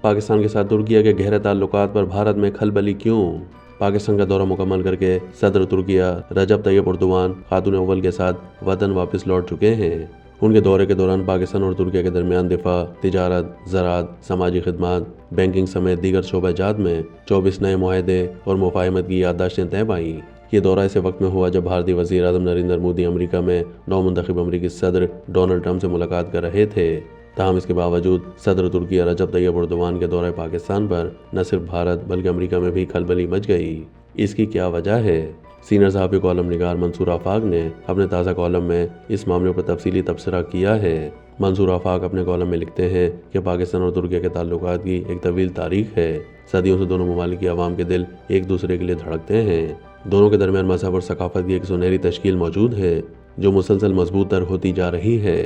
پاکستان کے ساتھ ترکی کے گہرے تعلقات پر بھارت میں کھلبلی کیوں؟ پاکستان کا دورہ مکمل کر کے صدر ترکی رجب طیب اردوان خاتون اول کے ساتھ وطن واپس لوٹ چکے ہیں۔ ان کے دورے کے دوران پاکستان اور ترکی کے درمیان دفاع، تجارت، زراعت، سماجی خدمات، بینکنگ سمیت دیگر شعبہ جات میں 24 نئے معاہدے اور مفاہمت کی یادداشتیں طے پائیں۔ یہ دورہ ایسے وقت میں ہوا جب بھارتی وزیر اعظم نریندر مودی امریکہ میں نو منتخب امریکی صدر ڈونلڈ ٹرمپ سے ملاقات کر رہے تھے۔ تاہم اس کے باوجود صدر ترکی رجب طیب اردوان کے دورہ پاکستان پر نہ صرف بھارت بلکہ امریکہ میں بھی کھلبلی مچ گئی۔ اس کی کیا وجہ ہے؟ سینئر صحافی کالم نگار منصور آفاق نے اپنے تازہ کالم میں اس معاملے پر تفصیلی تبصرہ کیا ہے۔ منصور آفاق اپنے کالم میں لکھتے ہیں کہ پاکستان اور ترکی کے تعلقات کی ایک طویل تاریخ ہے۔ صدیوں سے دونوں ممالک کی عوام کے دل ایک دوسرے کے لیے دھڑکتے ہیں۔ دونوں کے درمیان مذہب اور ثقافت کی ایک سنہری تشکیل موجود ہے جو مسلسل مضبوط تر ہوتی جا رہی ہے۔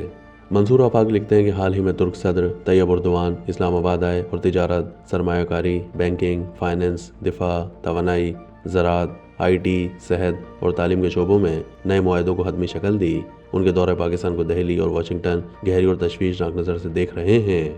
منصور آفاق لکھتے ہیں کہ حال ہی میں ترک صدر طیب اردوان اسلام آباد آئے اور تجارت، سرمایہ کاری، بینکنگ، فائنانس، دفاع، توانائی، زراعت، آئی ٹی، صحت اور تعلیم کے شعبوں میں نئے معاہدوں کو حتمی شکل دی۔ ان کے دورہ پاکستان کو دہلی اور واشنگٹن گہری اور تشویشناک نظر سے دیکھ رہے ہیں۔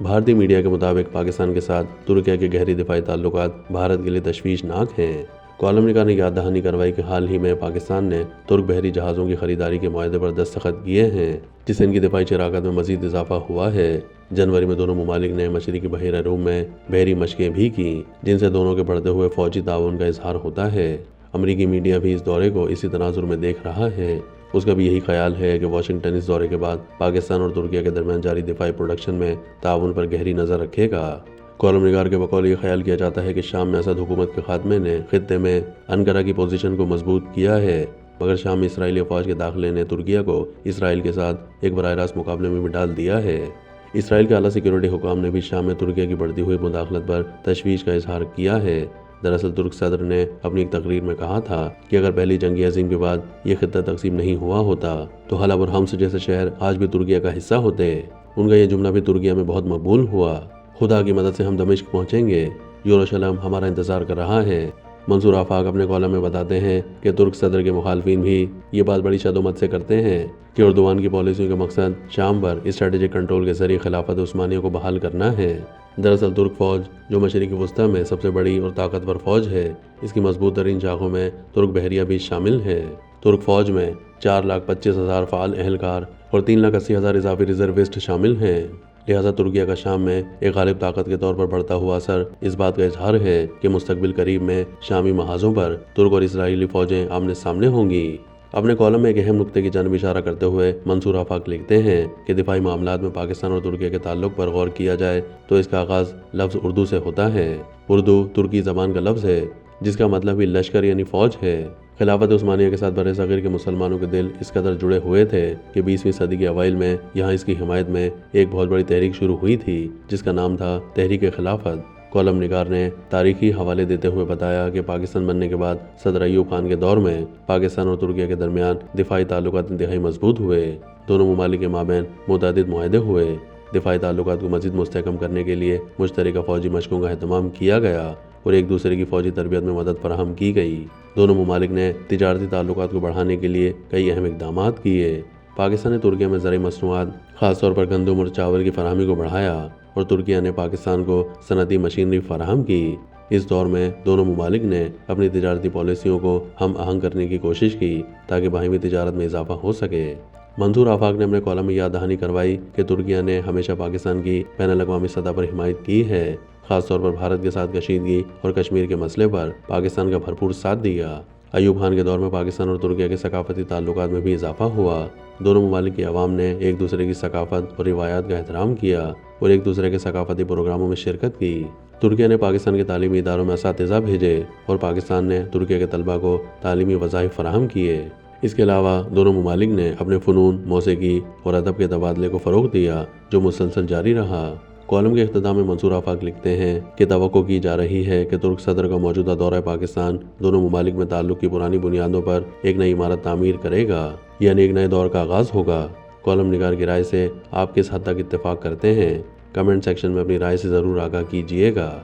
بھارتی میڈیا کے مطابق پاکستان کے ساتھ ترکی کے گہری دفاعی تعلقات بھارت کے لیے تشویشناک ہیں۔ کالم نگار نے یاد دہانی کروائی کہ حال ہی میں پاکستان نے ترک بحری جہازوں کی خریداری کے معاہدے پر دستخط کیے ہیں جس سے ان کی دفاعی شراکت میں مزید اضافہ ہوا ہے۔ جنوری میں دونوں ممالک نے مشرقی بحیرہ روم میں بحری مشقیں بھی کی جن سے دونوں کے بڑھتے ہوئے فوجی تعاون کا اظہار ہوتا ہے۔ امریکی میڈیا بھی اس دورے کو اسی تناظر میں دیکھ رہا ہے۔ اس کا بھی یہی خیال ہے کہ واشنگٹن اس دورے کے بعد پاکستان اور ترکی کے درمیان جاری دفاعی پروڈکشن میں تعاون پر گہری نظر رکھے گا۔ کالم نگار کے بقول یہ خیال کیا جاتا ہے کہ شام میں اسد حکومت کے خاتمے نے خطے میں انقرہ کی پوزیشن کو مضبوط کیا ہے، مگر شام میں اسرائیلی فوج کے داخلے نے ترکیہ کو اسرائیل کے ساتھ ایک براہ راست مقابلے میں بھی ڈال دیا ہے۔ اسرائیل کے اعلیٰ سیکیورٹی حکام نے بھی شام میں ترکیہ کی بڑھتی ہوئی مداخلت پر تشویش کا اظہار کیا ہے۔ دراصل ترک صدر نے اپنی ایک تقریر میں کہا تھا کہ اگر پہلی جنگ عظیم کے بعد یہ خطہ تقسیم نہیں ہوا ہوتا تو حلب اور حمص جیسے شہر آج بھی ترکیہ کا حصہ ہوتے۔ ان کا یہ جملہ بھی ترکیہ میں بہت مقبول ہوا۔ خدا کی مدد سے ہم دمشق پہنچیں گے، یروشلم ہمارا انتظار کر رہا ہے۔ منصور آفاق اپنے کالم میں بتاتے ہیں کہ ترک صدر کے مخالفین بھی یہ بات بڑی شدومت سے کرتے ہیں کہ اردوان کی پالیسیوں کا مقصد شام پر اسٹریٹجک کنٹرول کے ذریعے خلافت عثمانیہ کو بحال کرنا ہے۔ دراصل ترک فوج جو مشرقی وسطی میں سب سے بڑی اور طاقتور فوج ہے، اس کی مضبوط ترین شاخوں میں ترک بحریہ بھی شامل ہے۔ ترک فوج میں 4,25,000 فعال اہلکار اور 3,80,000 اضافی ریزروسٹ شامل ہیں۔ لہٰذا ترکیہ کا شام میں ایک غالب طاقت کے طور پر بڑھتا ہوا اثر اس بات کا اظہار ہے کہ مستقبل قریب میں شامی محاذوں پر ترک اور اسرائیلی فوجیں آمنے سامنے ہوں گی۔ اپنے کالم میں ایک اہم نقطے کی جانب اشارہ کرتے ہوئے منصور آفاق لکھتے ہیں کہ دفاعی معاملات میں پاکستان اور ترکیہ کے تعلق پر غور کیا جائے تو اس کا آغاز لفظ اردو سے ہوتا ہے۔ اردو ترکی زبان کا لفظ ہے جس کا مطلب بھی لشکر یعنی فوج ہے۔ خلافت عثمانیہ کے ساتھ برِ صغیر کے مسلمانوں کے دل اس قدر جڑے ہوئے تھے کہ 20ویں صدی کے اوائل میں یہاں اس کی حمایت میں ایک بہت بڑی تحریک شروع ہوئی تھی جس کا نام تھا تحریک خلافت۔ کالم نگار نے تاریخی حوالے دیتے ہوئے بتایا کہ پاکستان بننے کے بعد صدر ایوب خان کے دور میں پاکستان اور ترکیہ کے درمیان دفاعی تعلقات انتہائی مضبوط ہوئے۔ دونوں ممالک کے مابین متعدد معاہدے ہوئے۔ دفاعی تعلقات کو مزید مستحکم کرنے کے لیے مشترکہ فوجی مشقوں کا اہتمام کیا گیا اور ایک دوسرے کی فوجی تربیت میں مدد فراہم کی گئی۔ دونوں ممالک نے تجارتی تعلقات کو بڑھانے کے لیے کئی اہم اقدامات کیے۔ پاکستان نے ترکیہ میں زرعی مصنوعات خاص طور پر گندم اور چاول کی فراہمی کو بڑھایا اور ترکیہ نے پاکستان کو صنعتی مشینری فراہم کی۔ اس دور میں دونوں ممالک نے اپنی تجارتی پالیسیوں کو ہم آہنگ کرنے کی کوشش کی تاکہ باہمی تجارت میں اضافہ ہو سکے۔ منصور آفاق نے اپنے کالم میں یاد دہانی کروائی کہ ترکیہ نے ہمیشہ پاکستان کی بین الاقوامی سطح پر حمایت کی ہے، خاص طور پر بھارت کے ساتھ کشیدگی اور کشمیر کے مسئلے پر پاکستان کا بھرپور ساتھ دیا۔ ایوب خان کے دور میں پاکستان اور ترکیہ کے ثقافتی تعلقات میں بھی اضافہ ہوا۔ دونوں ممالک کی عوام نے ایک دوسرے کی ثقافت اور روایات کا احترام کیا اور ایک دوسرے کے ثقافتی پروگراموں میں شرکت کی۔ ترکیہ نے پاکستان کے تعلیمی اداروں میں اساتذہ بھیجے اور پاکستان نے ترکیہ کے طلباء کو تعلیمی وظائف فراہم کیے۔ اس کے علاوہ دونوں ممالک نے اپنے فنون، موسیقی اور ادب کے تبادلے کو فروغ دیا جو مسلسل جاری رہا۔ کالم کے اختتام میں منصور آفاق لکھتے ہیں کہ توقع کی جا رہی ہے کہ ترک صدر کا موجودہ دورہ پاکستان دونوں ممالک میں تعلق کی پرانی بنیادوں پر ایک نئی عمارت تعمیر کرے گا، یعنی ایک نئے دور کا آغاز ہوگا۔ کالم نگار کی رائے سے آپ کس حد تک اتفاق کرتے ہیں؟ کمنٹ سیکشن میں اپنی رائے سے ضرور آگاہ کیجیے گا۔